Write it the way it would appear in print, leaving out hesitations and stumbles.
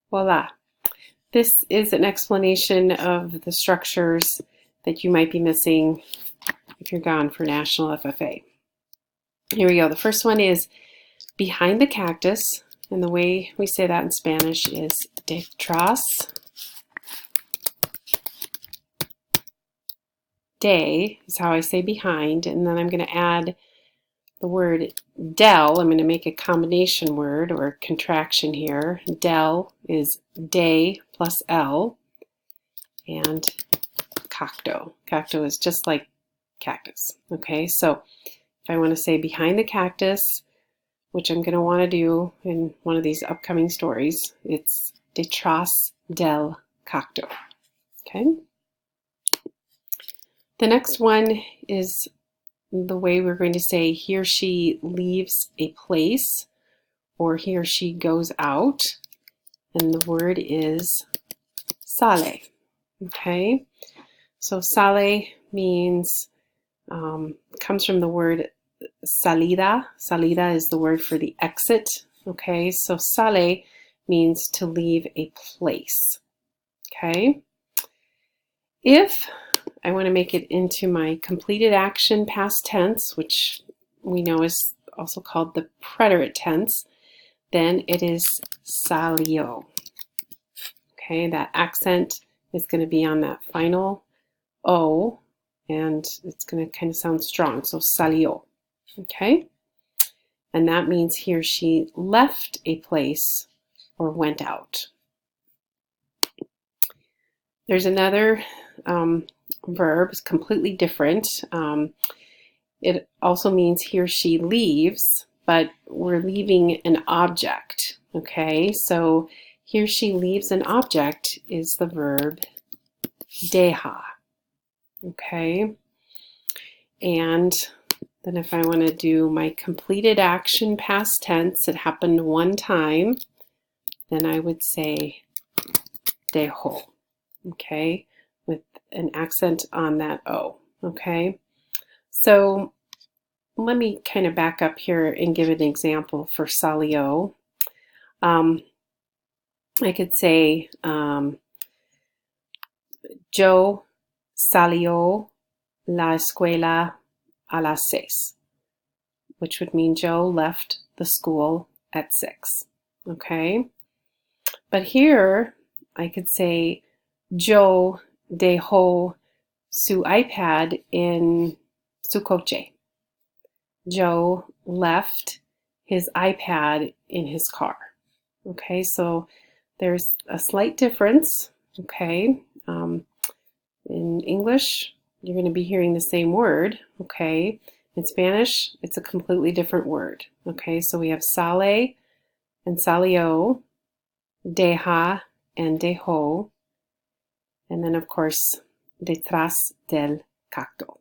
Voila. This is an explanation of the structures that you might be missing if you're gone for National FFA. Here we go. The first one is behind the cactus, and the way we say that in Spanish is detrás. De is how I say behind, and then I'm going to add the word del. I'm going to make a combination word or contraction here. Del is de plus L, and cacto. Cacto is just like cactus. Okay, so if I want to say behind the cactus, which I'm going to want to do in one of these upcoming stories, it's detrás del cacto. Okay. The next one is the way we're going to say he or she leaves a place or he or she goes out, and the word is sale. Okay, so sale means, comes from the word salida. Salida is the word for the exit. Okay, so sale means to leave a place. Okay, if I want to make it into my completed action past tense, which we know is also called the preterite tense, then it is salió. Okay, that accent is going to be on that final O, and it's going to kind of sound strong, so salió. Okay, and that means he or she left a place or went out. There's another verb, it's completely different. It also means he or she leaves, but we're leaving an object. Okay, so he or she leaves an object is the verb deja. Okay, and then if I want to do my completed action past tense, it happened one time, then I would say dejó. Okay, with an accent on that O. Okay, so let me kind of back up here and give an example for salió. I could say Joe salió la escuela a las 6, which would mean Joe left the school at 6. Okay, but here I could say Joe dejó su iPad en su coche. Joe left his iPad in his car. Okay, so there's a slight difference. Okay, in English, you're going to be hearing the same word. Okay, in Spanish, it's a completely different word. Okay, so we have sale and salió, deja and dejó, and then of course detrás del cacto.